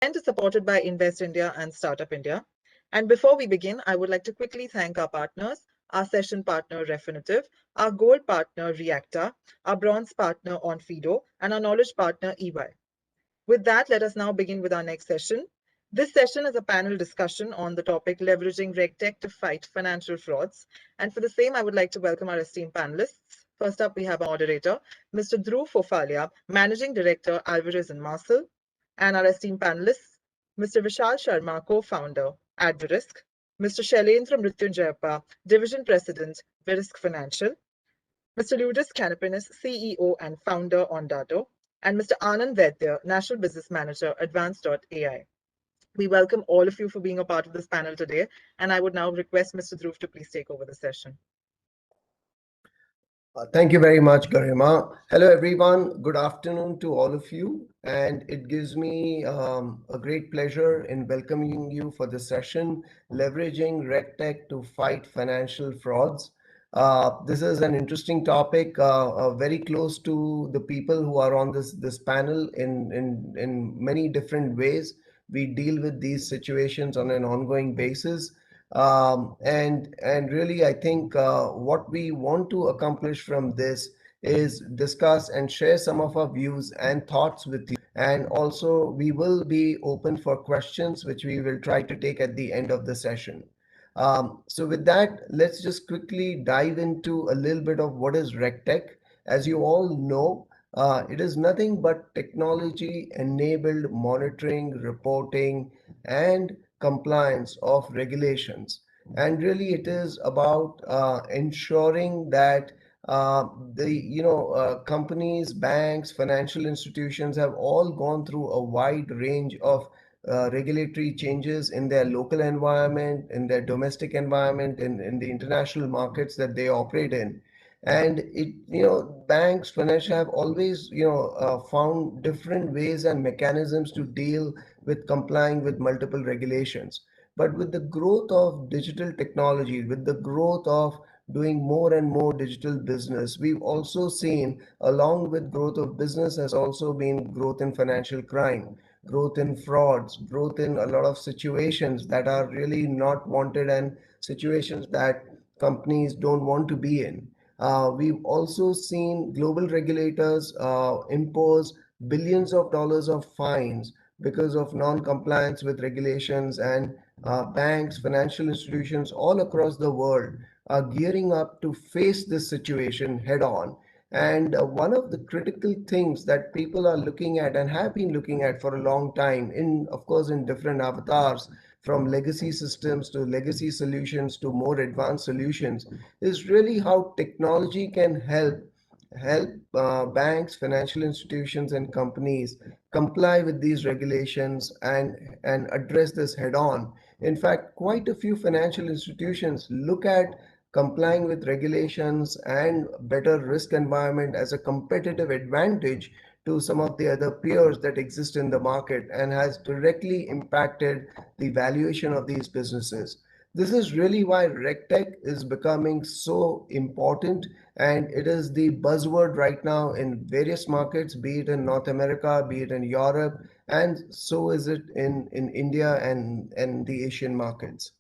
Event is supported by Invest India and Startup India. And before we begin, I would like to quickly thank our partners, our session partner Refinitiv, our gold partner Reacta, our bronze partner Onfido, and our knowledge partner EY. With that, let us now begin with our next session. This session is a panel discussion on the topic leveraging RegTech to fight financial frauds. And for the same, I would like to welcome our esteemed panelists. First up, we have our moderator, Mr. Dhruv Phophalia, Managing Director, Alvarez and Marsal, and our esteemed panelists, Mr. Vishal Sharma, co-founder, Advarisk, Mr. Shailendra Mruthyunjayappa, Division President, Verisk Financial, Mr. Liudas, Kanapienis, CEO and founder, Ondato, and Mr. Anand Vaidya, National Business Manager, Advance.ai. We welcome all of you for being a part of this panel today, and I would now request Mr. Dhruv to please take over the session. Thank you very much, Garima. Hello, everyone. Good afternoon to all of you. And it gives me a great pleasure in welcoming you for this session, leveraging RegTech to fight financial frauds. This is an interesting topic, very close to the people who are on this panel in many different ways. We deal with these situations on an ongoing basis. And really, I think what we want to accomplish from this is discuss and share some of our views and thoughts with you. And also, we will be open for questions, which we will try to take at the end of the session. So with that, let's just quickly dive into a little bit of what is RegTech. As you all know, it is nothing but technology-enabled monitoring, reporting, and compliance of regulations. And really, it is about ensuring that companies, banks, financial institutions have all gone through a wide range of regulatory changes in their local environment, in their domestic environment, in the international markets that they operate in. And banks, financial have always, found different ways and mechanisms to deal with complying with multiple regulations. But with the growth of digital technology, with the growth of doing more and more digital business, we've also seen, along with growth of business, has also been growth in financial crime, growth in frauds, growth in a lot of situations that are really not wanted and situations that companies don't want to be in. We've also seen global regulators impose billions of dollars of fines because of non-compliance with regulations, and banks, financial institutions all across the world are gearing up to face this situation head on. And one of the critical things that people are looking at and have been looking at for a long time, of course, in different avatars, from legacy systems to legacy solutions to more advanced solutions, is really how technology can help banks, financial institutions, and companies comply with these regulations and address this head on. In fact, quite a few financial institutions look at complying with regulations and better risk environment as a competitive advantage to some of the other peers that exist in the market, and has directly impacted the valuation of these businesses. This is really why RegTech is becoming so important, and it is the buzzword right now in various markets, be it in North America, be it in Europe, and so is it in India and the Asian markets.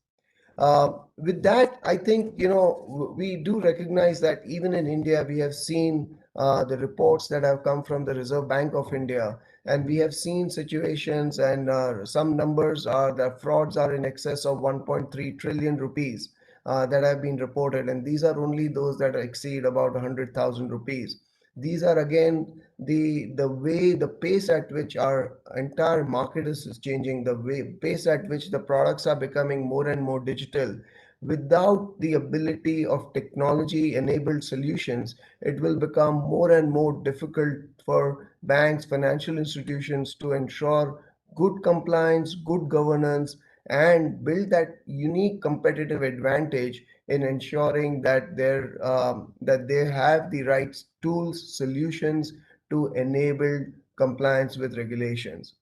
With that, I think, we do recognize that even in India, we have seen the reports that have come from the Reserve Bank of India, and we have seen situations, and some numbers are that frauds are in excess of 1.3 trillion rupees that have been reported, and these are only those that exceed about 100,000 rupees. These are again the pace at which our entire market is changing, the pace at which the products are becoming more and more digital. Without the ability of technology enabled solutions, it will become more and more difficult for banks, financial institutions to ensure good compliance, good governance, and build that unique competitive advantage in ensuring that they have the right tools, solutions to enable compliance with regulations.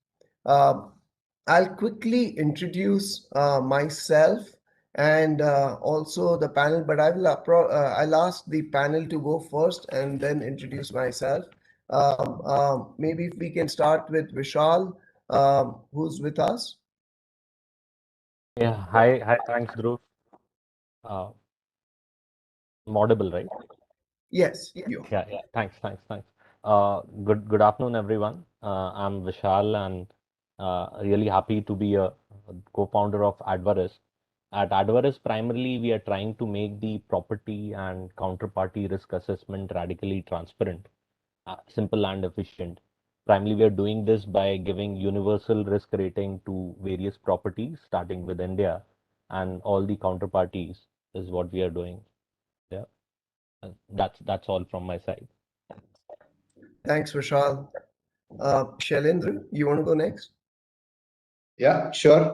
I'll quickly introduce myself and also the panel, but I'll ask the panel to go first and then introduce myself. Maybe if we can start with Vishal. who's with us? Yeah, hi, thanks, Dhruv. Uh, I'm audible, right? Yes, you. Yeah, thanks. Good afternoon, everyone. I'm Vishal, and really happy to be a co-founder of Advarisk. At Advarisk, primarily, we are trying to make the property and counterparty risk assessment radically transparent, simple and efficient. Primarily, we are doing this by giving universal risk rating to various properties, starting with India, and all the counterparties is what we are doing. Yeah, that's all from my side. Thanks, Vishal. Shailendra, you want to go next? Yeah, sure.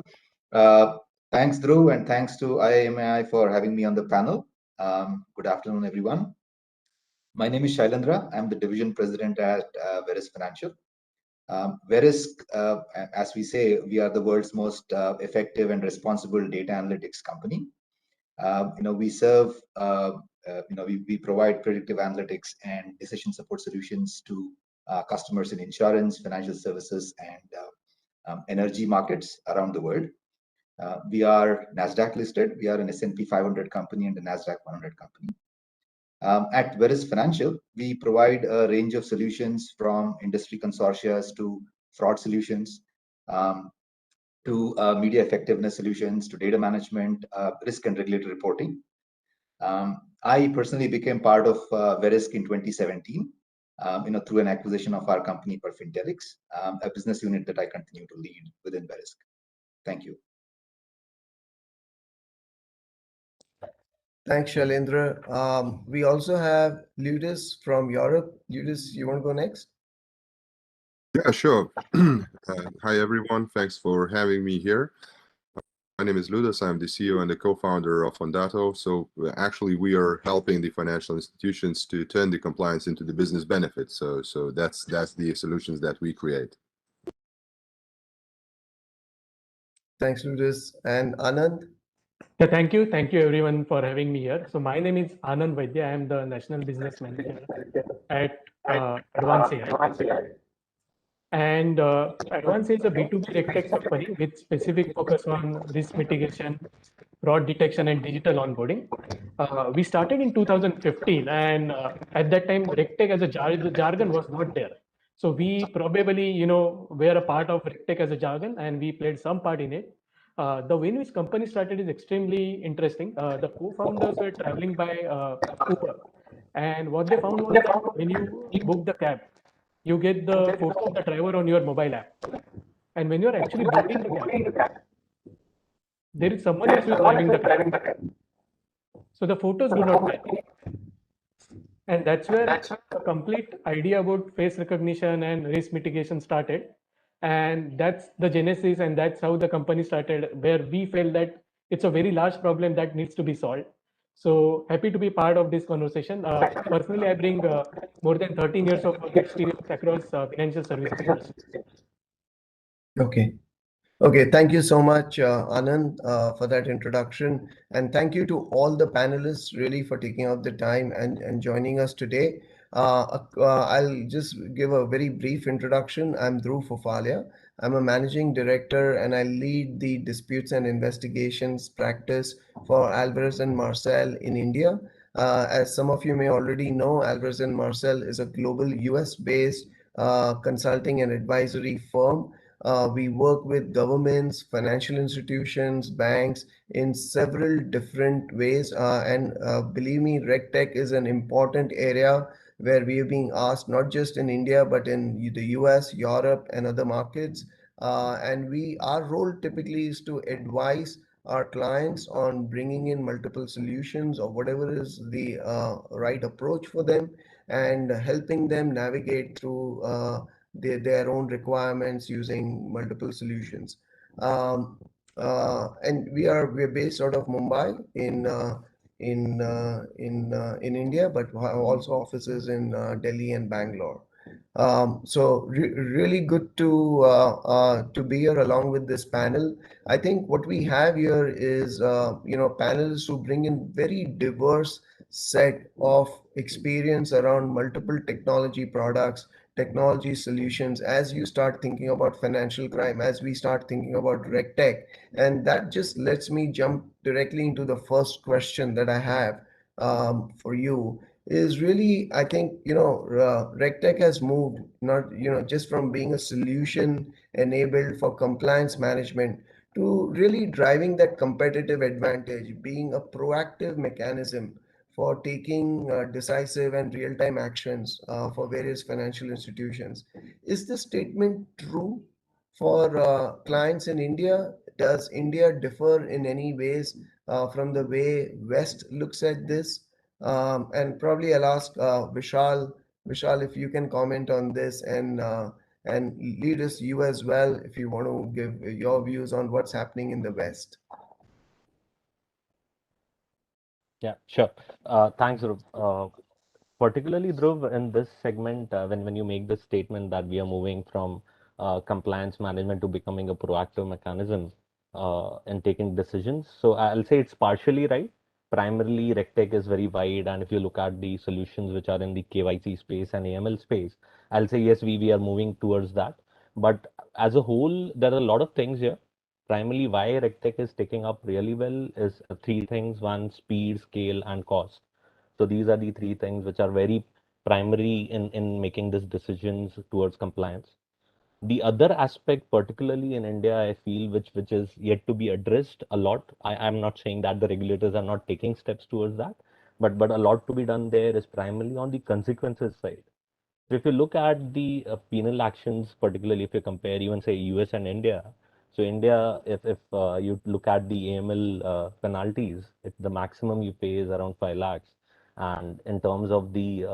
Uh, Thanks, Dhruv, and thanks to IIMAI for having me on the panel. Good afternoon, everyone. My name is Shailendra. I'm the division president at Verisk Financial. Verisk, as we say, we are the world's most effective and responsible data analytics company. We serve, we provide predictive analytics and decision support solutions to customers in insurance, financial services, and energy markets around the world. We are NASDAQ listed. We are an S&P 500 company and a NASDAQ 100 company. At Verisk Financial, we provide a range of solutions from industry consortia to fraud solutions, to media effectiveness solutions, to data management, risk and regulatory reporting. I personally became part of Verisk in 2017, through an acquisition of our company called Fintellix, a business unit that I continue to lead within Verisk. Thank you. Thanks, Shailendra. We also have Liudas from Europe. Liudas, you want to go next? Yeah, sure. Hi, everyone. Thanks for having me here. My name is Liudas. I'm the CEO and the co-founder of Ondato. So actually, we are helping the financial institutions to turn the compliance into the business benefit. So that's the solutions that we create. Thanks, Liudas. And Anand? Yeah, thank you. Thank you everyone for having me here. So my name is Anand Vaidya. I am the National Business Manager at Advance.ai. And Advance is a B2B RegTech company with specific focus on risk mitigation, fraud detection, and digital onboarding. We started in 2015, and at that time, RegTech as a jargon was not there. So we probably, were a part of RegTech as a jargon, and we played some part in it. The way in which company started is extremely interesting. The co-founders were traveling by Uber, and what they found was that when you book the cab, you get the photo of the driver on your mobile app. And when you're actually boarding the cab, there is someone else who is driving the cab. So the photos do not match. And that's where a complete idea about face recognition and risk mitigation started. And that's the genesis, and that's how the company started, where we felt that it's a very large problem that needs to be solved. So happy to be part of this conversation. Personally, I bring more than 13 years of work experience across financial services industry. Okay. Okay, thank you so much, Anand, for that introduction. And thank you to all the panelists really for taking out the time and joining us today. I'll just give a very brief introduction. I'm Dhruv Phophalia. I'm a managing director and I lead the disputes and investigations practice for Alvarez and Marsal in India. As some of you may already know, Alvarez and Marsal is a global US-based consulting and advisory firm. We work with governments, financial institutions, banks in several different ways. And believe me, RegTech is an important area where we are being asked not just in India, but in the US, Europe, and other markets. Our role typically is to advise our clients on bringing in multiple solutions or whatever is the right approach for them and helping them navigate through their own requirements using multiple solutions. And we're based out of Mumbai in India, but have also offices in Delhi and Bangalore. Really good to be here along with this panel. I think what we have here is panelists who bring in very diverse set of experience around multiple technology products technology solutions, as you start thinking about financial crime, as we start thinking about RegTech. And that just lets me jump directly into the first question that I have for you is really, I think, RegTech has moved not, just from being a solution enabled for compliance management to really driving that competitive advantage, being a proactive mechanism for taking decisive and real-time actions for various financial institutions. Is this statement true for clients in India? Does India differ in any ways from the way West looks at this? And probably I'll ask Vishal. Vishal, if you can comment on this, and lead us, you as well, if you want to give your views on what's happening in the West. Yeah, sure. Thanks, Dhruv. Particularly, Dhruv, in this segment, when you make the statement that we are moving from compliance management to becoming a proactive mechanism in taking decisions, so I'll say it's partially right. Primarily, RegTech is very wide, and if you look at the solutions which are in the KYC space and AML space, I'll say yes, we are moving towards that. But as a whole, there are a lot of things here. Primarily, why RegTech is taking up really well is three things: one, speed, scale, and cost. So these are the three things which are very primary in making these decisions towards compliance. The other aspect, particularly in India, I feel which is yet to be addressed a lot. I'm not saying that the regulators are not taking steps towards that, but a lot to be done there is primarily on the consequences side. So if you look at the penal actions, particularly if you compare even say US and India, so India, if you look at the AML penalties, the maximum you pay is around 5 lakhs, and in terms of the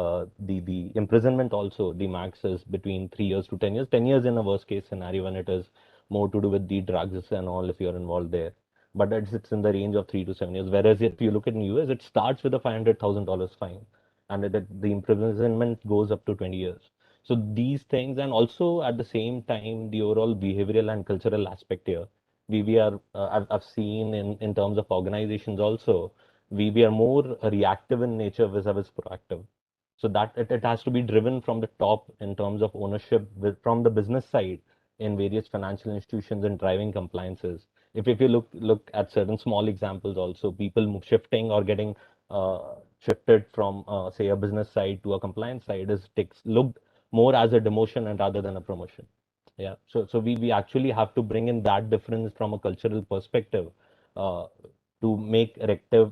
imprisonment also, the max is between 3 years to 10 years. 10 years in a worst case scenario when it is more to do with the drugs and all if you're involved there. But it's in the range of 3 to 7 years. Whereas if you look at in US, it starts with a $500,000 fine and the imprisonment goes up to 20 years. So these things, and also at the same time, the overall behavioral and cultural aspect here, we are, I've seen in terms of organizations also, we are more reactive in nature vis-a-vis proactive. So that it has to be driven from the top in terms of ownership from the business side in various financial institutions and driving compliances. If you look at certain small examples also, people shifting or getting shifted from say a business side to a compliance side is looked more as a demotion and rather than a promotion. Yeah. So we actually have to bring in that difference from a cultural perspective uh, to make Rective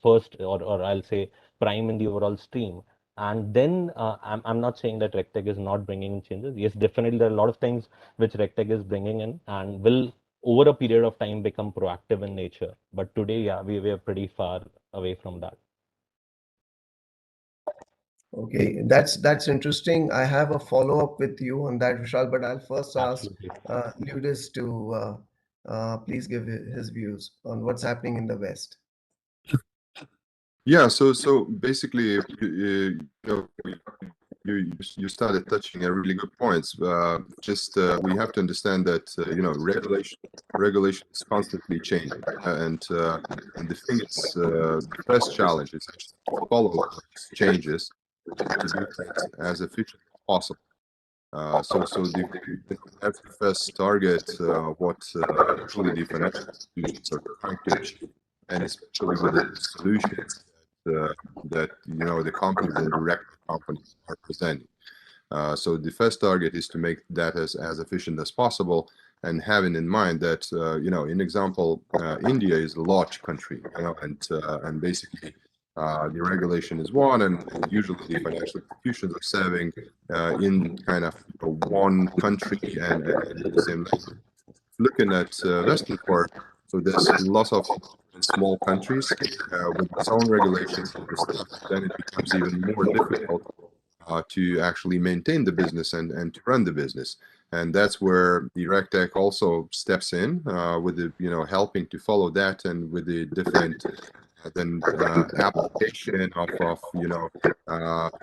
first or I'll say prime in the overall stream. And then I'm not saying that RegTech is not bringing in changes. Yes, definitely there are a lot of things which RegTech is bringing in and will over a period of time become proactive in nature. But today, yeah, we are pretty far away from that. Okay, that's interesting. I have a follow-up with you on that, Vishal, but I'll first ask Absolutely. Liudas to please give his views on what's happening in the West. Yeah, so basically, you started touching a really good points. Just we have to understand that regulation is constantly changing, and the thing is, the first challenge is actually to follow those changes and to do things as efficient as possible. That's the first target. What actually the financial institutions are trying to achieve, and especially with the solutions that the companies and direct companies are presenting. So the first target is to make that as efficient as possible, and having in mind that in example, India is a large country, and basically the regulation is one, and usually the financial institutions are serving in kind of one country and at the same time. Looking at Western part, so there's lots of small countries with its own regulations and stuff. Then it becomes even more difficult to actually maintain the business and to run the business. And that's where the RegTech also steps in with the helping to follow that, and with the different application of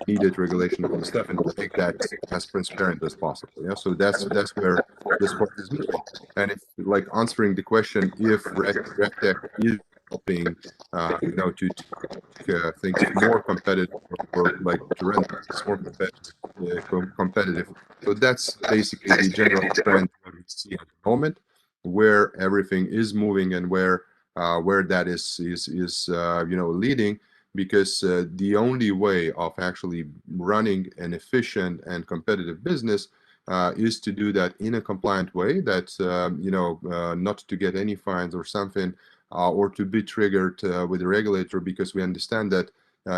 needed regulation and stuff, and to make that as transparent as possible. Yeah, so that's where this part is moving. And if like answering the question, if RegTech is helping to things more competitive, or like to render things more competitive. So that's basically the general trend that we see at the moment, where everything is moving and where that is leading, because the only way of actually running an efficient and competitive business is to do that in a compliant way, that not to get any fines or something, or to be triggered with the regulator, because we understand that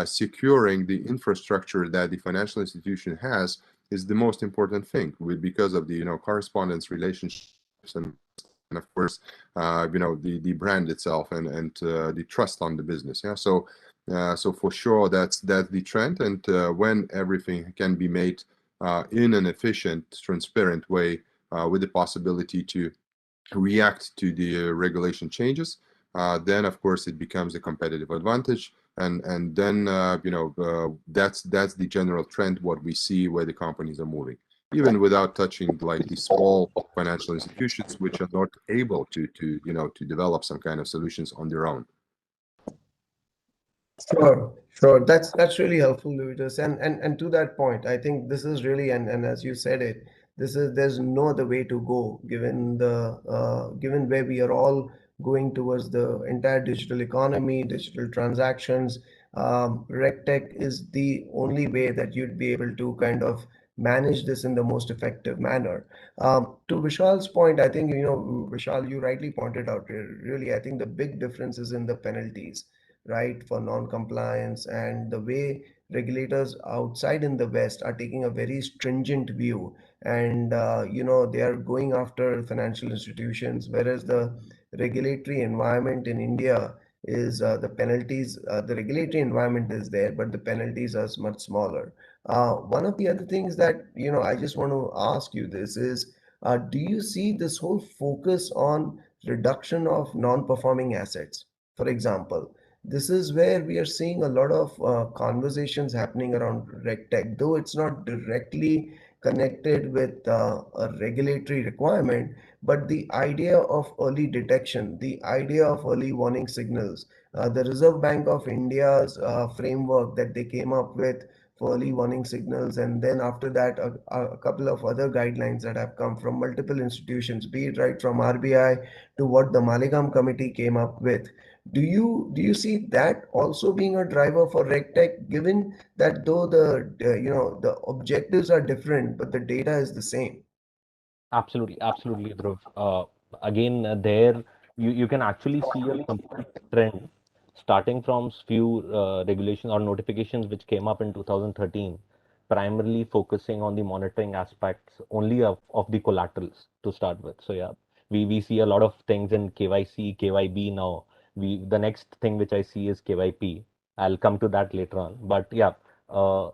securing the infrastructure that the financial institution has is the most important thing, because of the correspondence relationships, and of course the brand itself, and the trust on the business. Yeah, so for sure that's the trend, and when everything can be made in an efficient, transparent way, with the possibility to react to the regulation changes, then of course it becomes a competitive advantage, and then that's the general trend, what we see, where the companies are moving, even without touching like the small financial institutions, which are not able to develop some kind of solutions on their own. Sure. That's really helpful, Liudas. And to that point, I think this is really, and as you said it, there's no other way to go, given where we are all going towards the entire digital economy, digital transactions. RegTech is the only way that you'd be able to kind of manage this in the most effective manner. To Vishal's point, I think, Vishal, you rightly pointed out, really, I think the big difference is in the penalties, right, for non-compliance, and the way regulators outside in the West are taking a very stringent view, and they are going after financial institutions, whereas the regulatory environment in India is the regulatory environment is there, but the penalties are much smaller. One of the other things that I just want to ask you this is, do you see this whole focus on reduction of non-performing assets, for example? This is where we are seeing a lot of conversations happening around RegTech, though it's not directly connected with a regulatory requirement, but the idea of early detection, the idea of early warning signals, the Reserve Bank of India's framework that they came up with for early warning signals, and then after that, a couple of other guidelines that have come from multiple institutions, be it right from RBI to what the Maligram Committee came up with. Do you see that also being a driver for RegTech, given that though the objectives are different, but the data is the same? Absolutely, Dhruv. Again, there you can actually see a complete trend starting from few regulations or notifications which came up in 2013, primarily focusing on the monitoring aspects only of the collaterals to start with. So yeah, we see a lot of things in KYC, KYB now. The next thing which I see is KYP. I'll come to that later on. But yeah, uh,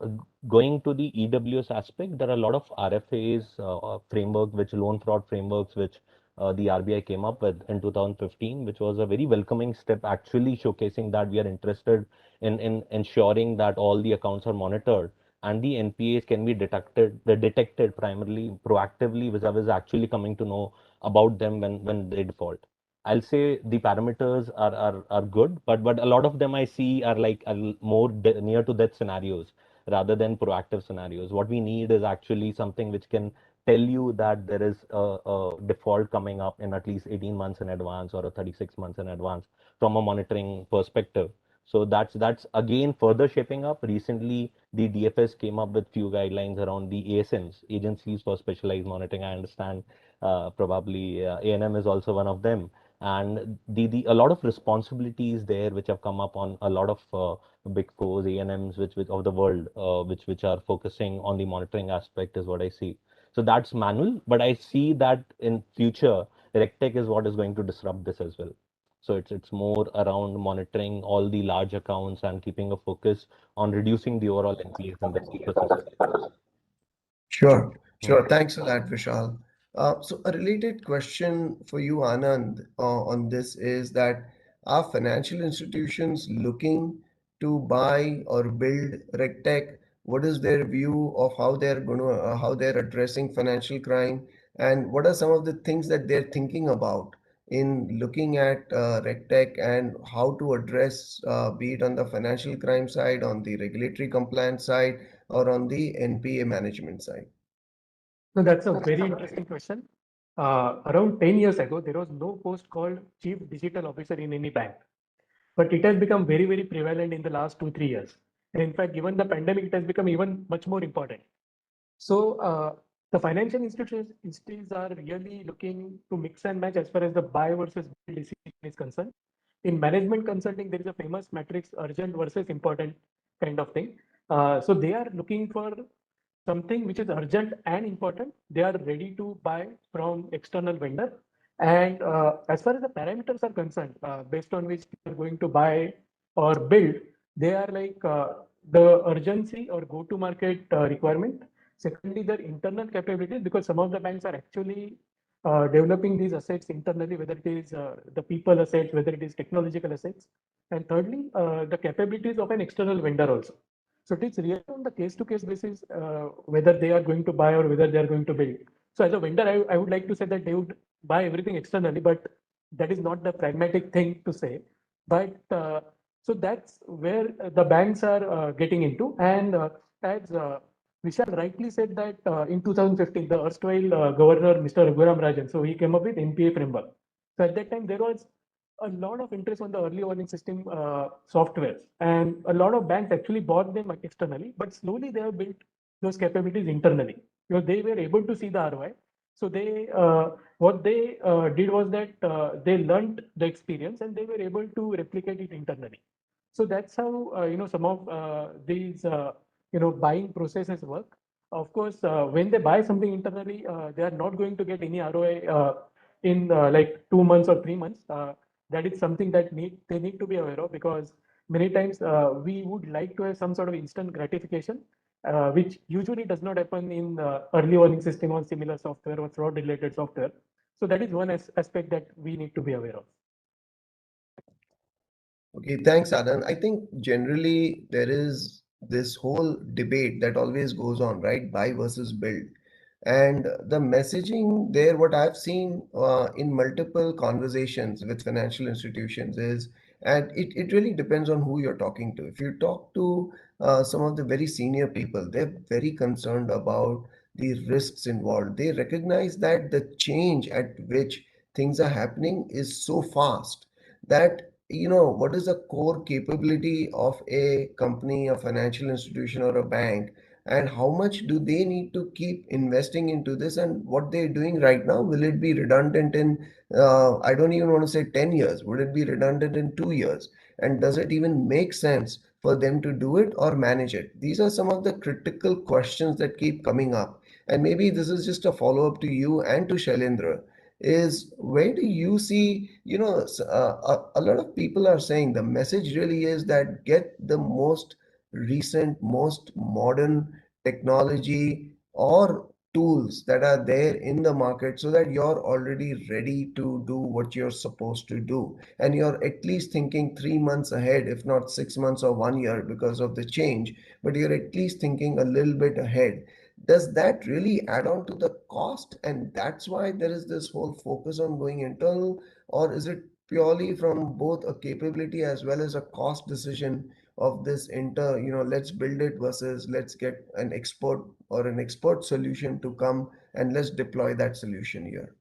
going to the EWS aspect, there are a lot of RFAs framework, which loan fraud frameworks, which the RBI came up with in 2015, which was a very welcoming step, actually showcasing that we are interested in ensuring that all the accounts are monitored and the NPAs can be detected primarily proactively, vis-a-vis actually coming to know about them when they default. I'll say the parameters are good, but a lot of them I see are like more near to death scenarios rather than proactive scenarios. What we need is actually something which can tell you that there is a default coming up in at least 18 months in advance or a 36 months in advance from a monitoring perspective. So that's again further shaping up. Recently, the DFS came up with few guidelines around the ASMs, agencies for specialized monitoring. I understand probably ANM is also one of them, and the a lot of responsibilities there which have come up on a lot of big fours, ANMs, which of the world, which are focusing on the monitoring aspect is what I see. So that's manual, but I see that in future, RegTech is what is going to disrupt this as well. So it's more around monitoring all the large accounts and keeping a focus on reducing the overall NPAs in the ecosystem. Sure. Hmm. Thanks for that, Vishal. So a related question for you, Anand, on this is that, are financial institutions looking to buy or build RegTech? What is their view of how they're addressing financial crime, and what are some of the things that they're thinking about in looking at RegTech and how to address, be it on the financial crime side, on the regulatory compliance side, or on the NPA management side? So that's a very interesting question. Around 10 years ago, there was no post called Chief Digital Officer in any bank, but it has become very, very prevalent in the last 2, 3 years. And in fact, given the pandemic, it has become even much more important. So the financial institutions are really looking to mix and match as far as the buy versus build decision is concerned. In management consulting, there is a famous matrix, urgent versus important kind of thing. So they are looking for something which is urgent and important. They are ready to buy from external vendor. And as far as the parameters are concerned, based on which they are going to buy or build, they are like the urgency or go-to-market requirement. Secondly, their internal capabilities, because some of the banks are actually developing these assets internally, whether it is the people assets, whether it is technological assets. And thirdly, the capabilities of an external vendor also. So it's really on the case-to-case basis whether they are going to buy or whether they are going to build. So as a vendor, I would like to say that they would buy everything externally, but that is not the pragmatic thing to say. But so that's where the banks are getting into. And as Vishal rightly said that in 2015, the erstwhile governor, Mr. Raghuram Rajan, so he came up with NPA framework. So at that time, there was a lot of interest on the early warning system softwares, and a lot of banks actually bought them externally, but slowly they have built those capabilities internally because they were able to see the ROI. So they what they did was that they learned the experience and they were able to replicate it internally. So that's how some of these buying processes work. Of course, when they buy something internally, they are not going to get any ROI in like 2 months or 3 months. That is something that they need to be aware of, because many times we would like to have some sort of instant gratification, which usually does not happen in early warning system or similar software or fraud related software. So that is one aspect that we need to be aware of. Okay, thanks, Anand. I think generally there is this whole debate that always goes on, right? Buy versus build. And the messaging there, what I've seen in multiple conversations with financial institutions is, and it really depends on who you're talking to. If you talk to some of the very senior people, they're very concerned about the risks involved. They recognize that the change at which things are happening is so fast that what is the core capability of a company, a financial institution, or a bank, and how much do they need to keep investing into this, and what they're doing right now, will it be redundant in I don't even want to say 10 years, would it be redundant in 2 years, and does it even make sense for them to do it or manage it? These are some of the critical questions that keep coming up. And maybe this is just a follow-up to you and to Shailendra, is where do you see, a lot of people are saying the message really is that get the most recent, most modern technology or tools that are there in the market so that you're already ready to do what you're supposed to do. And you're at least thinking 3 months ahead, if not 6 months or 1 year because of the change, but you're at least thinking a little bit ahead. Does that really add on to the cost, and that's why there is this whole focus on going internal, or is it purely from both a capability as well as a cost decision of this let's build it versus let's get an expert or an expert solution to come and let's deploy that solution here?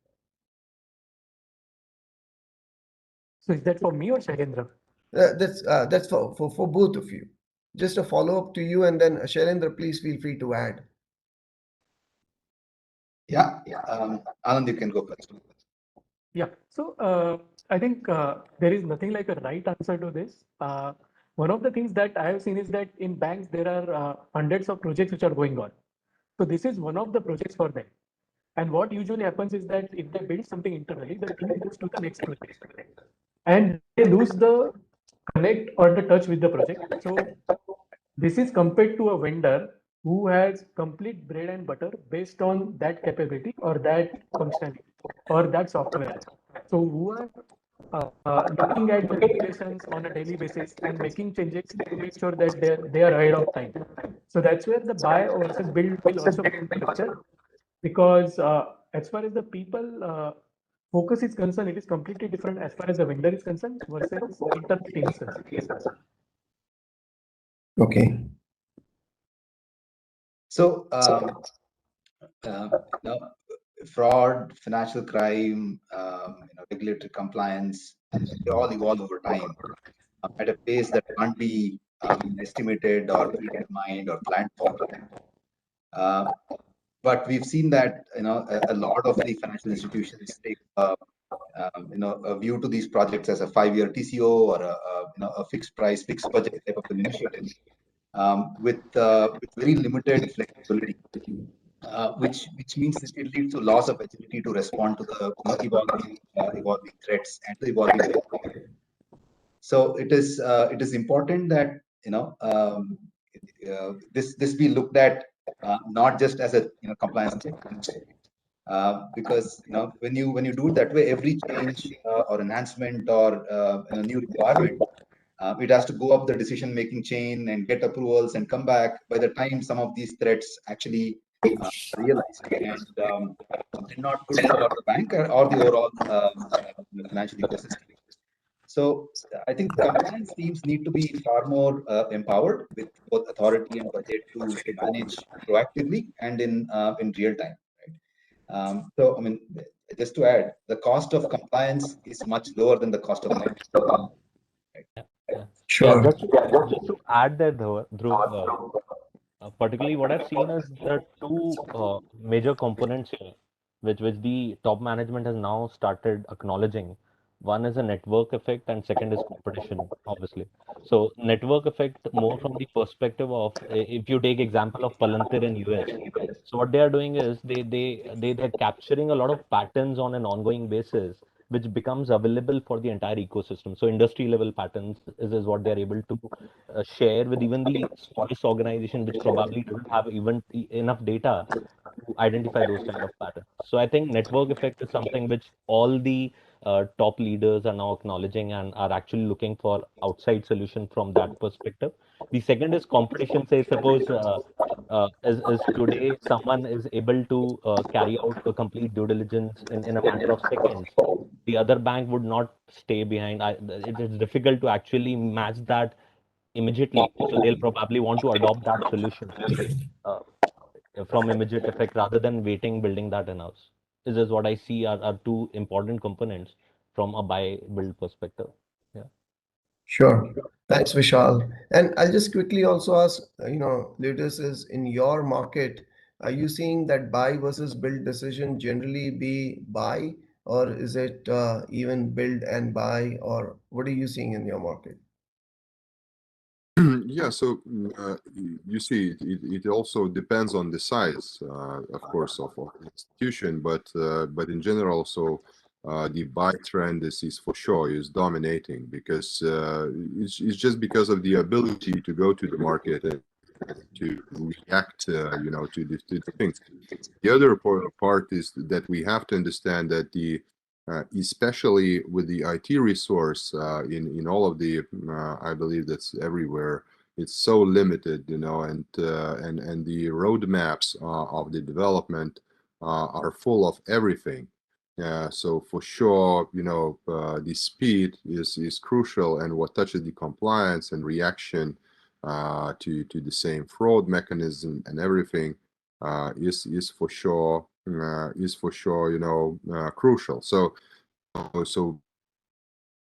So is that for me or Shailendra? That's for both of you. Just a follow-up to you, and then Shailendra, please feel free to add. Yeah, Anand, you can go first. Yeah. So I think there is nothing like a right answer to this. One of the things that I have seen is that in banks there are hundreds of projects which are going on. So this is one of the projects for them. And what usually happens is that if they build something internally, the team moves to the next project, and they lose the connect or the touch with the project. So this is compared to a vendor who has complete bread and butter based on that capability or that functionality or that software. So who are looking at the regulations on a daily basis and making changes to make sure that they are ahead of time. So that's where the buy versus build will also come into picture, because as far as the people focus is concerned, it is completely different as far as the vendor is concerned versus internal team is concerned. Okay. So, now, fraud, financial crime, regulatory compliance, they all evolve over time at a pace that can't be estimated or predetermined or planned for. But we've seen that a lot of the financial institutions take a view to these projects as a 5-year TCO or a fixed price, fixed budget type of an initiative with very limited flexibility. Which means that it leads to loss of agility to respond to the evolving threats and the evolving regulation. So it is important that this be looked at not just as a compliance checklist, because when you do it that way, every change or enhancement or new requirement, it has to go up the decision making chain and get approvals and come back by the time some of these threats actually realized, and they're not good for the bank or the overall financial ecosystem. So I think compliance teams need to be far more empowered with both authority and budget to manage proactively and in real time. Right? So I mean, just to add, the cost of compliance is much lower than the cost of maintenance. Right? Yeah. Yeah, Sure. just to add that, Dhruv, particularly what I've seen is there are two major components here, which the top management has now started acknowledging. One is a network effect, and second is competition, obviously. So network effect more from the perspective of if you take example of Palantir in US. So what they are doing is they're capturing a lot of patterns on an ongoing basis, which becomes available for the entire ecosystem. So industry level patterns is what they're able to share with even the smallest organization, which probably doesn't have even enough data to identify those kind of patterns. So I think network effect is something which all the top leaders are now acknowledging and are actually looking for outside solution from that perspective. The second is competition. Say suppose as today someone is able to carry out a complete due diligence in a matter of seconds, the other bank would not stay behind. It is difficult to actually match that immediately. So they'll probably want to adopt that solution uh, from immediate effect rather than waiting, building that in-house. This is what I see are two important components from a buy build perspective. Yeah. Sure. Thanks, Vishal. And I'll just quickly also ask, Liudas, is in your market, are you seeing that buy versus build decision generally be buy, or is it even build and buy, or what are you seeing in your market? Yeah, so you see, it also depends on the size, of course, of the institution, but in general, so the buy trend is for sure is dominating because it's just because of the ability to go to the market and to react, to the things. The other part is that we have to understand that especially with the IT resource in all of the, I believe that's everywhere. It's so limited, and the roadmaps of the development are full of everything. So for sure, the speed is crucial, and what touches the compliance and reaction to the same fraud mechanism and everything is for sure crucial. So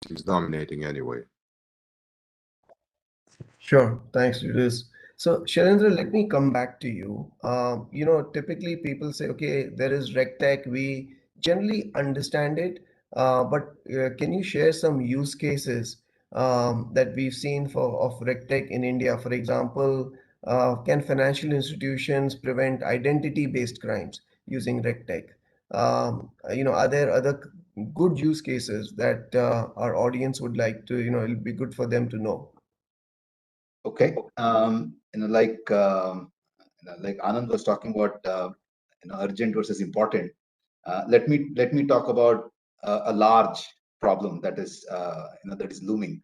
it's dominating anyway. Sure. Thanks, Liudas. So, Shailendra, let me come back to you. Typically people say, okay, there is RegTech. We generally understand it, but can you share some use cases that we've seen of RegTech in India? For example, can financial institutions prevent identity-based crimes using RegTech? Are there other good use cases that our audience would like to, it'll be good for them to know? Okay. Like Anand was talking about, urgent versus important. Let me talk about a large problem that is looming.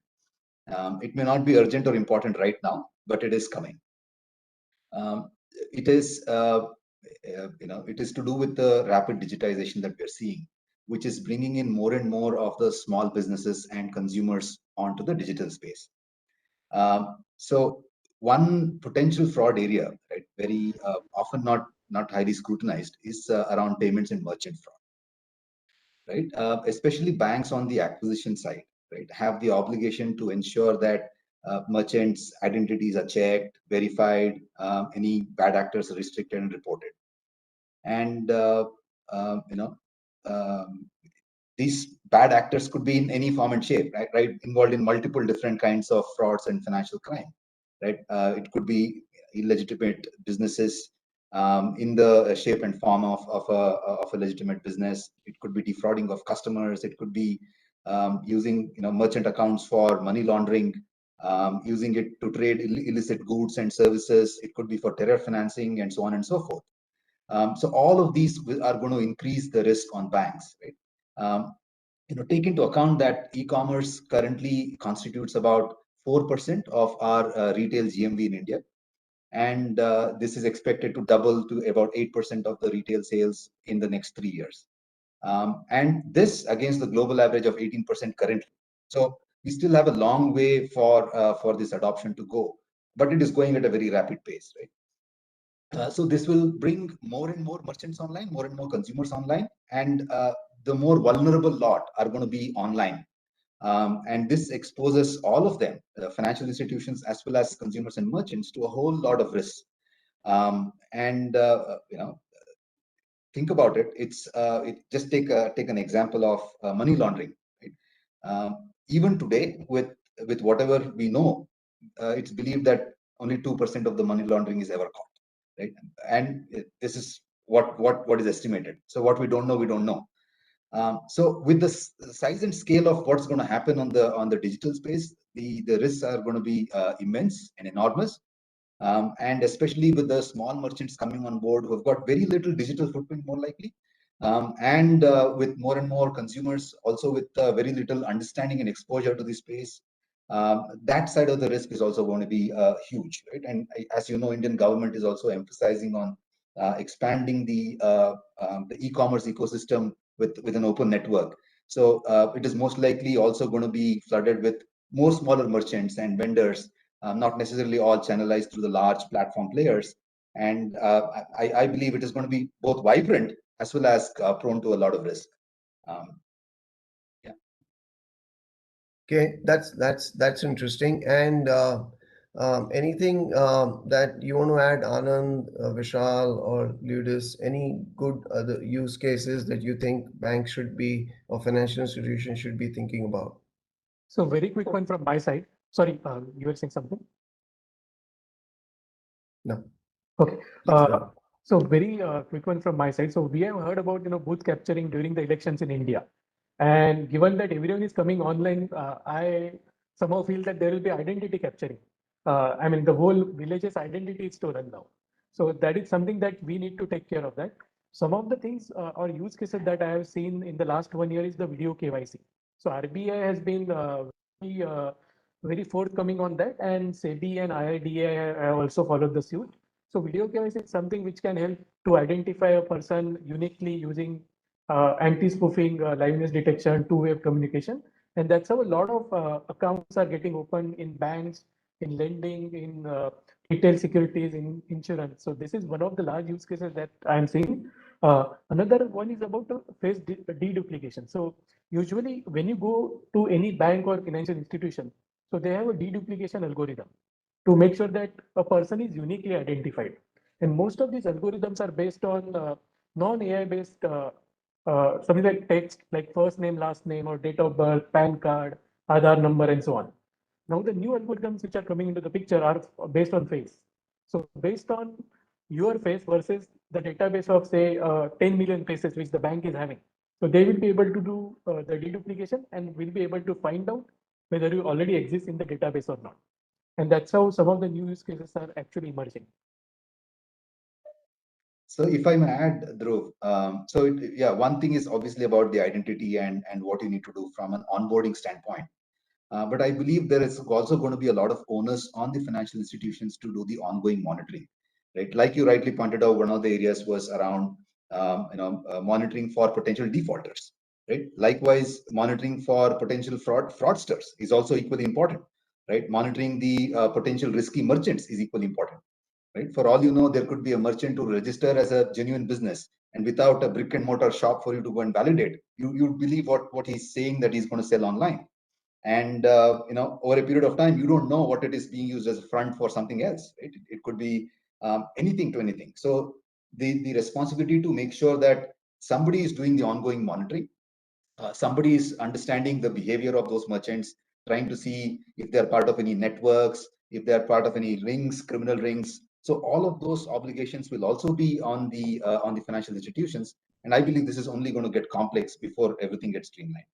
It may not be urgent or important right now, but it is coming. It is to do with the rapid digitization that we are seeing. which is bringing in more and more of the small businesses and consumers onto the digital space. So one potential fraud area, right, very often not highly scrutinized, is around payments and merchant fraud, right? Especially banks on the acquisition side, right, have the obligation to ensure that merchants' identities are checked, verified, any bad actors are restricted and reported. And you know, um, these bad actors could be in any form and shape, right, involved in multiple different kinds of frauds and financial crime, right? It could be illegitimate businesses in the shape and form of a legitimate business. It could be defrauding of customers. It could be using merchant accounts for money laundering, using it to trade illicit goods and services. It could be for terror financing and so on and so forth. So all of these are going to increase the risk on banks, right? Take into account that e-commerce currently constitutes about 4% of our retail GMV in India, and this is expected to double to about 8% of the retail sales in the next 3 years, and this against the global average of 18% currently. So we still have a long way for this adoption to go, but it is going at a very rapid pace, right? So this will bring more and more merchants online, more and more consumers online, and the more vulnerable lot are going to be online. And this exposes all of them, financial institutions as well as consumers and merchants, to a whole lot of risks. And think about it. Just take an example of money laundering. Right? Even today, with whatever we know, it's believed that only 2% of the money laundering is ever caught. Right? And this is what is estimated. So what we don't know, we don't know. So with the size and scale of what's going to happen on the digital space, the risks are going to be immense and enormous. And especially with the small merchants coming on board who have got very little digital footprint, more likely, and with more and more consumers also with very little understanding and exposure to the space, that side of the risk is also going to be huge, right? And as you know, Indian government is also emphasizing on expanding the e-commerce ecosystem with an open network. So it is most likely also going to be flooded with more smaller merchants and vendors, not necessarily all channelized through the large platform players. And I believe it is going to be both vibrant as well as prone to a lot of risk. Yeah. Okay, that's interesting. And anything that you want to add, Anand, Vishal, or Liudas? Any good other use cases that you think banks should be or financial institutions should be thinking about? So very quick one from my side. Sorry, you were saying something? No. Okay. So very quick one from my side. So we have heard about booth capturing during the elections in India, and given that everyone is coming online, I somehow feel that there will be identity capturing. I mean, the whole village's identity is stolen now. So that is something that we need to take care of that. Some of the things or use cases that I have seen in the last 1 year is the video KYC. So RBI has been very forthcoming on that, and SEBI and IRDA have also followed the suit. So video KYC is something which can help to identify a person uniquely using anti-spoofing, liveness detection, two-way communication. And that's how a lot of accounts are getting opened in banks, in lending, in retail securities, in insurance. So this is one of the large use cases that I'm seeing. Another one is about face deduplication. So usually when you go to any bank or financial institution, so they have a deduplication algorithm to make sure that a person is uniquely identified. And most of these algorithms are based on non-AI based something like text, like first name, last name, or date of birth, PAN card, Aadhaar number, and so on. Now the new algorithms which are coming into the picture are based on face. So based on your face versus the database of say 10 million faces which the bank is having. So they will be able to do the deduplication and will be able to find out whether you already exist in the database or not. And that's how some of the new use cases are actually emerging. So if I may add, Dhruv, one thing is obviously about the identity and what you need to do from an onboarding standpoint. But I believe there is also going to be a lot of onus on the financial institutions to do the ongoing monitoring, right? Like you rightly pointed out, one of the areas was around monitoring for potential defaulters, right? Likewise, monitoring for potential fraudsters is also equally important, right? Monitoring the potential risky merchants is equally important, right? For all you know, there could be a merchant to register as a genuine business, and without a brick and mortar shop for you to go and validate, you believe what he's saying that he's going to sell online. And over a period of time, you don't know what it is being used as a front for something else, right? It could be anything to anything. So the responsibility to make sure that somebody is doing the ongoing monitoring, somebody is understanding the behavior of those merchants, trying to see if they're part of any networks, if they're part of any rings, criminal rings. So all of those obligations will also be on the financial institutions, and I believe this is only going to get complex before everything gets streamlined.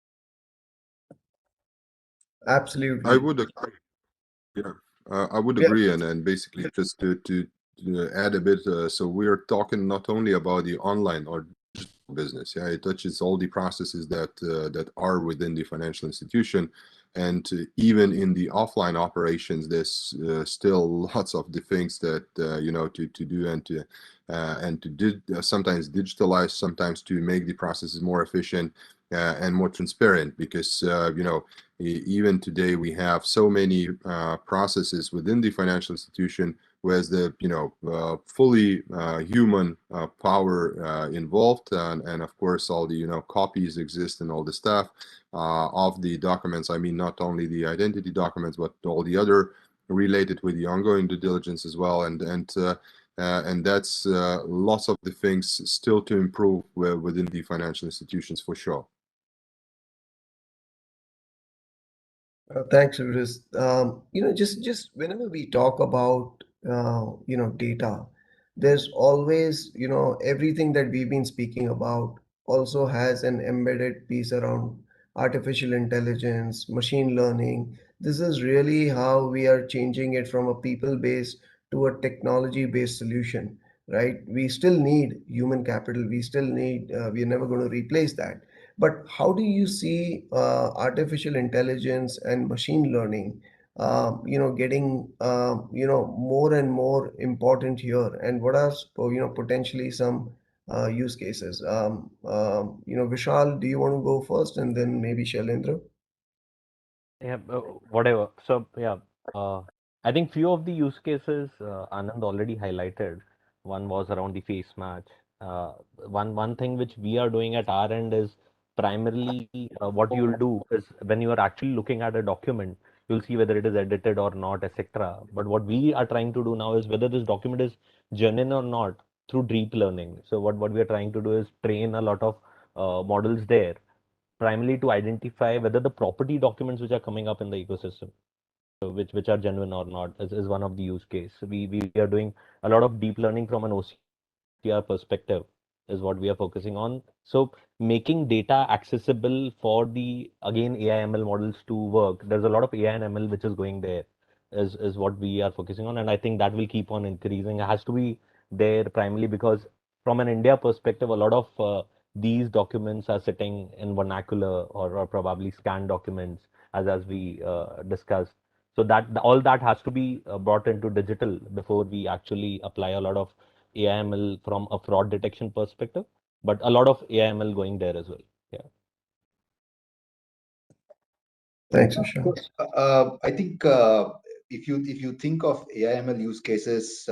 I Absolutely. would agree. Yeah, I would Yeah. agree, and basically just to add a bit. So we are talking not only about the online or digital business. Yeah, it touches all the processes that are within the financial institution, and even in the offline operations, there's still lots of the things that to do and sometimes digitalize, sometimes to make the processes more efficient and more transparent, because even today we have so many processes within the financial institution where the fully human power involved, and of course all the copies exist and all the stuff of the documents. I mean, not only the identity documents but all the other related with the ongoing due diligence as well, and that's lots of the things still to improve within the financial institutions for sure. Thanks, Liudas. Just whenever we talk about data, there's always everything that we've been speaking about also has an embedded piece around artificial intelligence, machine learning. This is really how we are changing it from a people-based to a technology-based solution, right? We still need human capital. We still need. We're never going to replace that, but how do you see artificial intelligence and machine learning, getting more and more important here? And what are potentially some use cases? Vishal, do you want to go first, and then maybe Shailendra? Yeah, whatever. So yeah, uh, I think few of the use cases Anand already highlighted. One was around the face match. Uh, one thing which we are doing at our end is primarily what you'll do is when you are actually looking at a document, you'll see whether it is edited or not, etc. But what we are trying to do now is whether this document is genuine or not through deep learning. So what we are trying to do is train a lot of models there primarily to identify whether the property documents which are coming up in the ecosystem, which are genuine or not, is one of the use case. We are doing a lot of deep learning from an OCR perspective is what we are focusing on. So making data accessible for the again AI ML models to work. There's a lot of AI and ML which is going there is what we are focusing on, and I think that will keep on increasing. It has to be there primarily because from an India perspective, a lot of these documents are sitting in vernacular or probably scanned documents as we discussed. So that all that has to be brought into digital before we actually apply a lot of AIML from a fraud detection perspective, but a lot of AIML going there as well. Yeah. Thanks, Vishal. I think if you think of AI/ML use cases,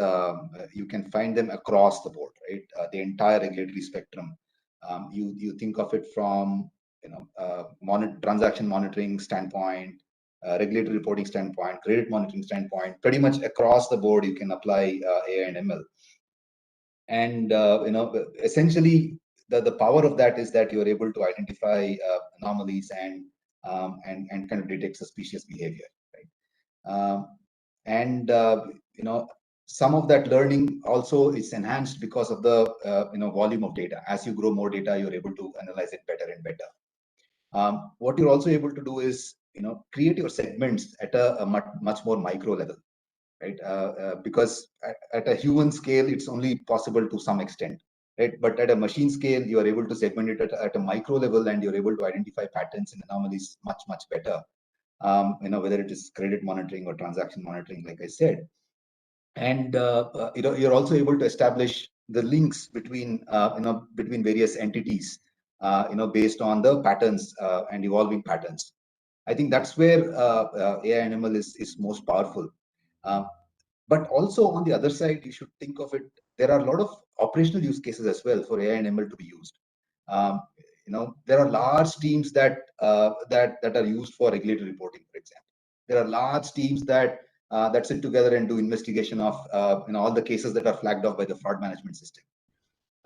you can find them across the board, right? The entire regulatory spectrum. You think of it from transaction monitoring standpoint, regulatory reporting standpoint, credit monitoring standpoint. Pretty much across the board, you can apply AI and ML. And essentially, the power of that is that you're able to identify anomalies and kind of detect suspicious behavior, right? And some of that learning also is enhanced because of the volume of data. As you grow more data, you're able to analyze it better and better. What you're also able to do is create your segments at a much more micro level, right? Because at a human scale, it's only possible to some extent, right? But at a machine scale, you are able to segment it at a micro level, and you're able to identify patterns and anomalies much better. Whether it is credit monitoring or transaction monitoring, like I said. And you're also able to establish the links between between various entities based on the patterns and evolving patterns. I think that's where AI and ML is most powerful. Um, but also on the other side, you should think of it. There are a lot of operational use cases as well for AI and ML to be used. Um, there are large teams that are used for regulatory reporting, for example. There are large teams that sit together and do investigation of all the cases that are flagged off by the fraud management system.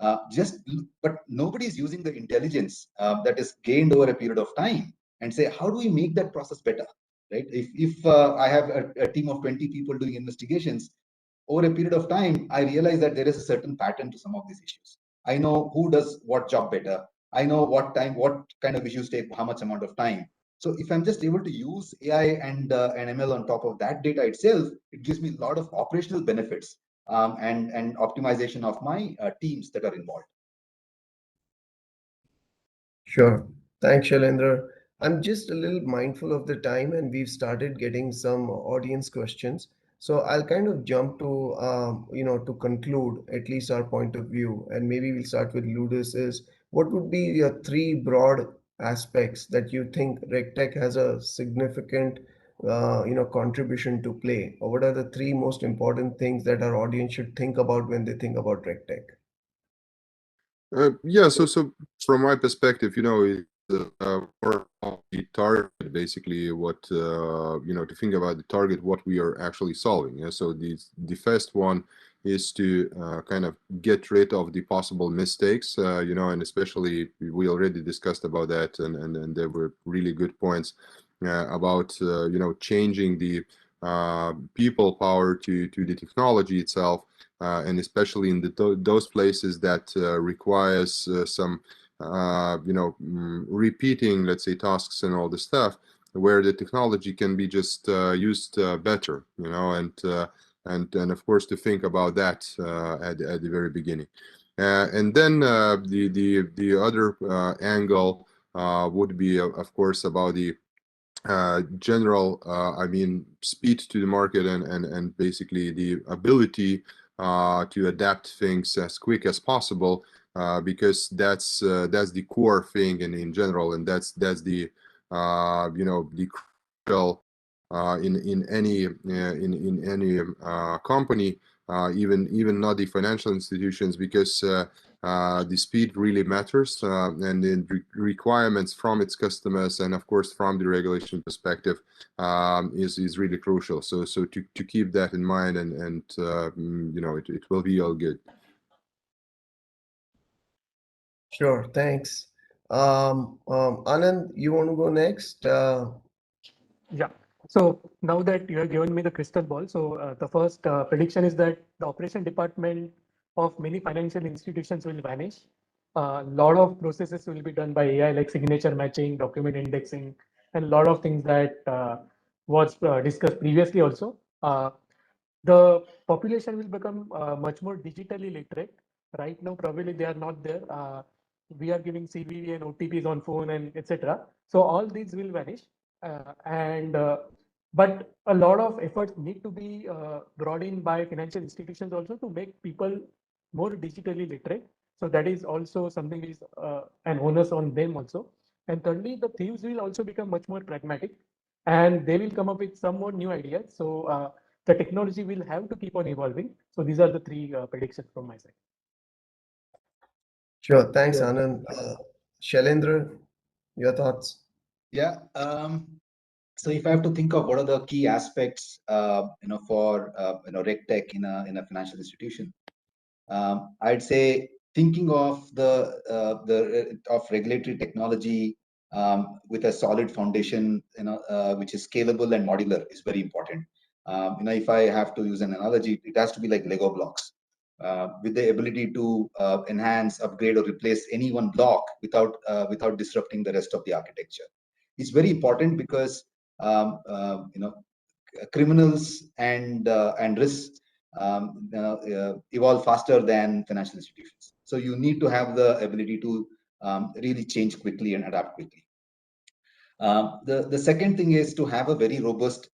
But nobody is using the intelligence that is gained over a period of time and say, how do we make that process better, right? If I have a team of 20 people doing investigations, over a period of time, I realize that there is a certain pattern to some of these issues. I know who does what job better. I know what kind of issues take how much amount of time. So if I'm just able to use AI and ML on top of that data itself, it gives me a lot of operational benefits and optimization of my teams that are involved. Sure. Thanks, Shailendra. I'm just a little mindful of the time, and we've started getting some audience questions. So I'll kind of jump to, to conclude at least our point of view, and maybe we'll start with Ludus. Is what would be your three broad aspects that you think RegTech has a significant, contribution to play, or what are the three most important things that our audience should think about when they think about RegTech? Yeah, so from my perspective, it's more of the target, basically what, to think about the target, what we are actually solving. Yeah? So the first one is to kind of get rid of the possible mistakes, and especially we already discussed about that, and there were really good points about, changing the people power to the technology itself. And especially in those places that requires some, repeating, let's say, tasks and all the stuff, where the technology can be just used better, and of course to think about that at the very beginning. And then the other angle would be, of course, about the general, speed to the market and basically the ability to adapt things as quick as possible, because that's the core thing in general, and that's the the crucial in any company, even not the financial institutions, because the speed really matters, and the requirements from its customers and of course from the regulation perspective is really crucial. So to keep that in mind, and it will be all good. Sure, thanks. Anand, you want to go next? Yeah. So now that you have given me the crystal ball, so the first prediction is that the operation department of many financial institutions will vanish. A lot of processes will be done by AI, like signature matching, document indexing, and a lot of things that was discussed previously also. The population will become much more digitally literate. Right now, probably they are not there. We are giving CVV and OTPs on phone and etc. So all these will vanish. But a lot of efforts need to be brought in by financial institutions also to make people more digitally literate. So that is also something is an onus on them also. And thirdly, the thieves will also become much more pragmatic, and they will come up with some more new ideas. So the technology will have to keep on evolving. So these are the three predictions from my side. Sure, thanks, Anand. Shailendra, your thoughts? Yeah. So if I have to think of what are the key aspects, for RegTech in a financial institution, I'd say thinking of of regulatory technology with a solid foundation, which is scalable and modular, is very important. If I have to use an analogy, it has to be like Lego blocks, with the ability to enhance, upgrade, or replace any one block without disrupting the rest of the architecture. It's very important because criminals and risks evolve faster than financial institutions. So you need to have the ability to really change quickly and adapt quickly. The second thing is to have a very robust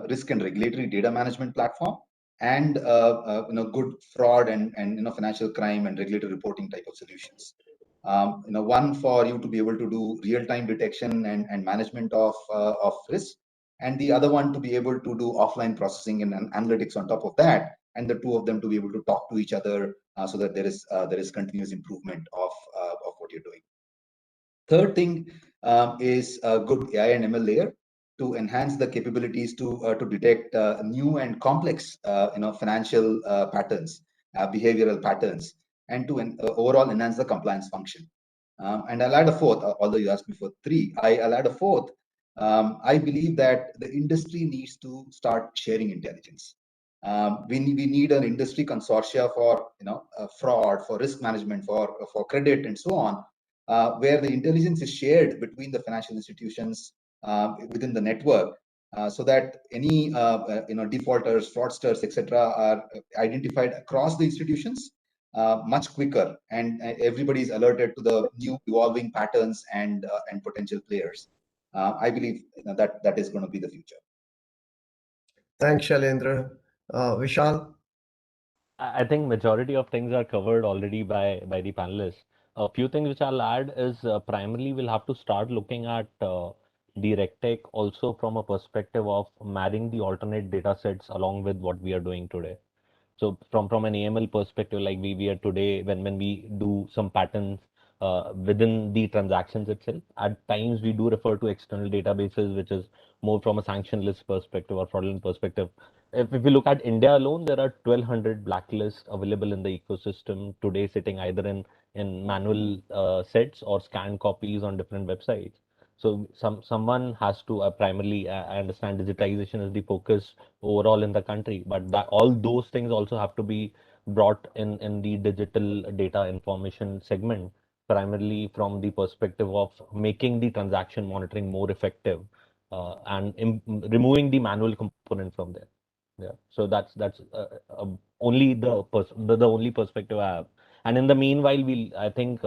risk and regulatory data management platform, and good fraud and financial crime and regulatory reporting type of solutions. One for you to be able to do real-time detection and management of risk, and the other one to be able to do offline processing and analytics on top of that, and the two of them to be able to talk to each other so that there is continuous improvement of what you're doing. Third thing is a good AI and ML layer to enhance the capabilities to detect new and complex financial patterns, behavioral patterns, and to overall enhance the compliance function. And I'll add a fourth, although you asked me for three, I'll add a fourth. I believe that the industry needs to start sharing intelligence. We need an industry consortia for fraud, for risk management, for credit, and so on, where the intelligence is shared between the financial institutions within the network, so that any defaulters, fraudsters, etc., are identified across the institutions much quicker, and everybody is alerted to the new evolving patterns and potential players. I believe that is going to be the future. Thanks, Shailendra. Vishal? I think majority of things are covered already by the panelists. A few things which I'll add is primarily we'll have to start looking at the RegTech also from a perspective of marrying the alternate data sets along with what we are doing today. So from an AML perspective, like we are today, when we do some patterns within the transactions itself, at times we do refer to external databases, which is more from a sanction list perspective or fraudulent perspective. If we look at India alone, there are 1,200 blacklists available in the ecosystem today, sitting either in manual sets or scanned copies on different websites. So someone has to primarily, I understand digitization is the focus overall in the country, but that all those things also have to be brought in the digital data information segment, primarily from the perspective of making the transaction monitoring more effective and removing the manual component from there. Yeah, so that's only the only perspective I have. And in the meanwhile, I think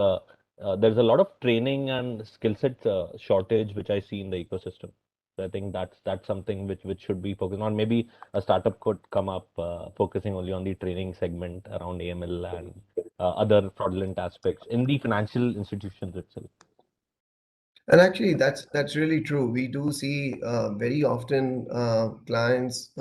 there's a lot of training and skill set shortage which I see in the ecosystem. So I think that's something which should be focused on. Maybe a startup could come up focusing only on the training segment around AML and other fraudulent aspects in the financial institutions itself. And actually, that's really true. We do see very often clients,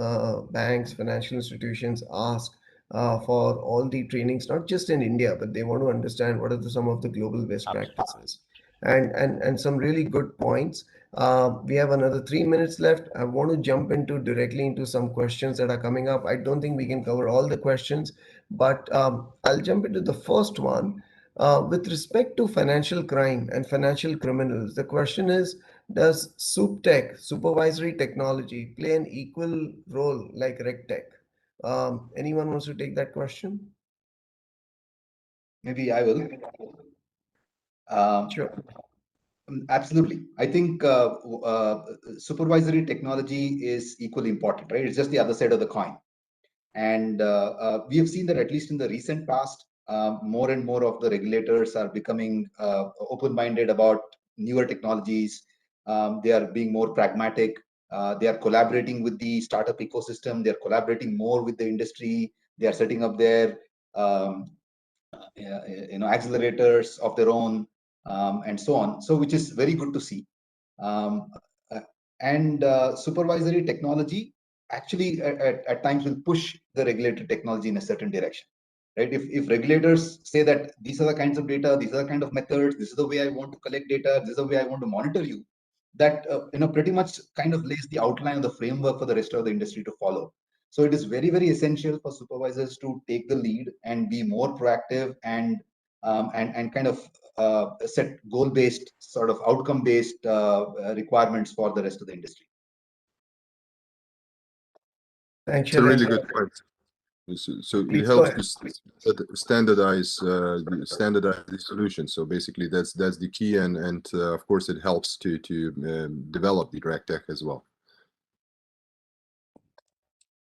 banks, financial institutions ask for all the trainings, not just in India, but they want to understand what are some of the global best practices, and some really good points. We have another 3 minutes left. I want to jump directly into some questions that are coming up. I don't think we can cover all the questions, but I'll jump into the first one. With respect to financial crime and financial criminals, the question is, does SupTech, supervisory technology, play an equal role like RegTech? Anyone wants to take that question? Maybe I will. Sure. Absolutely. I think supervisory technology is equally important, right? It's just the other side of the coin. And we have seen that at least in the recent past, more and more of the regulators are becoming open-minded about newer technologies. They are being more pragmatic. They are collaborating with the startup ecosystem. They are collaborating more with the industry. They are setting up their accelerators of their own, and so on. So which is very good to see. And supervisory technology actually at times will push the regulatory technology in a certain direction, right? If regulators say that these are the kinds of data, these are the kind of methods, this is the way I want to collect data, this is the way I want to monitor you, that pretty much kind of lays the outline of the framework for the rest of the industry to follow. So it is very, very essential for supervisors to take the lead and be more proactive and kind of set goal-based, sort of outcome-based requirements for the rest of the industry. Thanks, It's a really Shailendra. good point. So it Please go helps ahead. to standardize the solution. So basically, that's the key, and of course, it helps to develop the RegTech as well.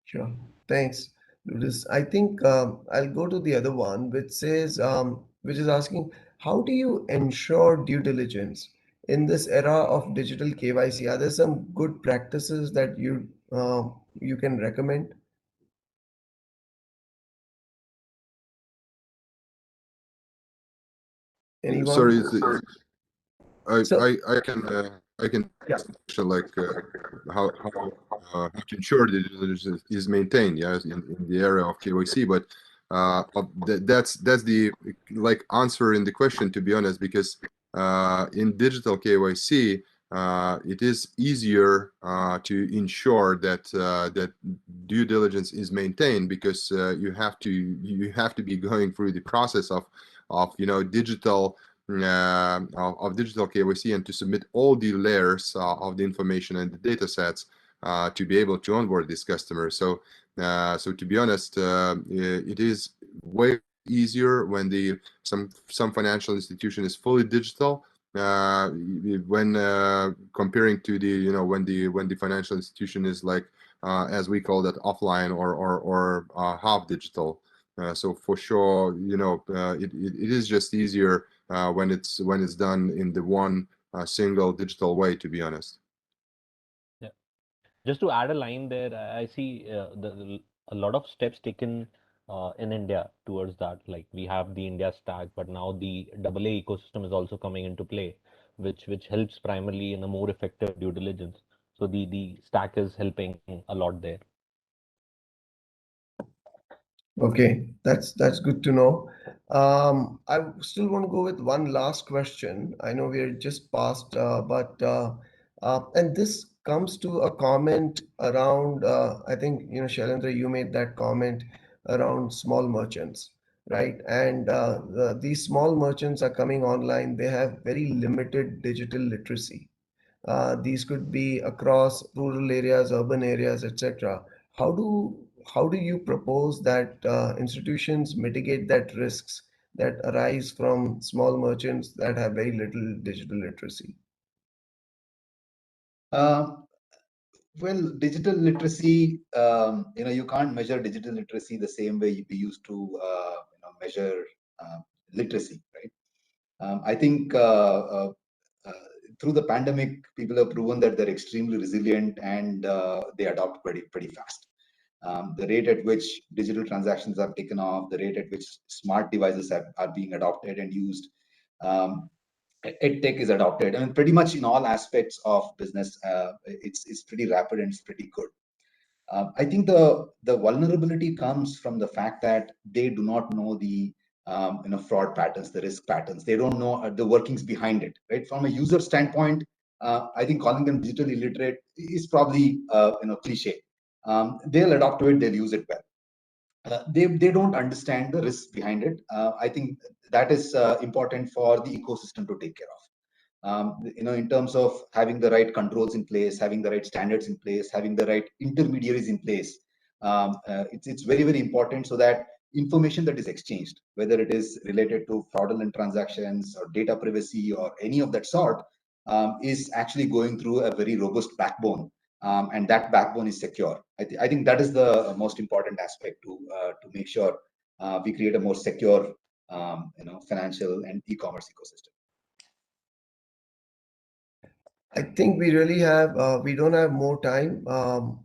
Sure. Thanks, Liudas. I think I'll go to the other one, which says, which is asking, how do you ensure due diligence in this era of digital KYC? Are there some good practices that you can recommend? Anyone? Sorry, So, I can like how to ensure that it is maintained, yes, in the area of KYC, but that's the like answer in the question, to be honest, because in digital KYC it is easier to ensure that that due diligence is maintained, because you have to be going through the process of digital digital KYC, and to submit all the layers of the information and the data sets to be able to onboard these customers. So, so to be honest, it is way easier when some financial institution is fully digital, when comparing to the when the financial institution is like as we call that, offline or half digital. So for sure, it is just easier when it's done in the one single digital way, to be honest. Yeah. Just to add a line there, I see a lot of steps taken in India towards that. Like we have the India stack, but now the AA ecosystem is also coming into play, which helps primarily in a more effective due diligence. So the stack is helping a lot there. okay, that's good to know. I still want to go with one last question. I know we're just past, and this comes to a comment around. I think Shailendra, you made that comment around small merchants, right? And these small merchants are coming online. They have very limited digital literacy. These could be across rural areas, urban areas, etc. How do you propose that institutions mitigate that risks that arise from small merchants that have very little digital literacy? Well, digital literacy, you can't measure digital literacy the same way we used to measure literacy, right? I think through the pandemic, people have proven that they're extremely resilient, and they adopt pretty fast. The rate at which digital transactions are taken off, the rate at which smart devices are being adopted and used, EdTech is adopted. I mean, pretty much in all aspects of business, it's pretty rapid and it's pretty good. I think the vulnerability comes from the fact that they do not know the fraud patterns, the risk patterns. They don't know the workings behind it. Right? From a user standpoint, I think calling them digitally illiterate is probably cliche. They'll adopt to it. They'll use it well. They don't understand the risks behind it. I think that is important for the ecosystem to take care of. In terms of having the right controls in place, having the right standards in place, having the right intermediaries in place. It's very, very important, so that information that is exchanged, whether it is related to fraudulent transactions or data privacy or any of that sort, is actually going through a very robust backbone, and that backbone is secure. I think that is the most important aspect to make sure we create a more secure financial and e-commerce ecosystem. I think we really have, we don't have more time,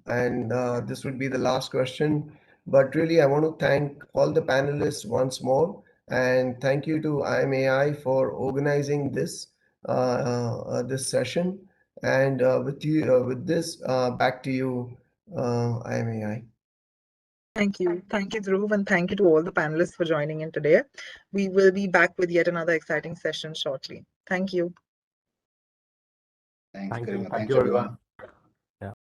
and this would be the last question. But really, I want to thank all the panelists once more, and thank you to IMAI for organizing this this session. And with this, back to you, IMAI. Thank you, Dhruv, and thank you to all the panelists for joining in today. We will be back with yet another exciting session shortly. Thank you. Thanks, Thank you, everyone.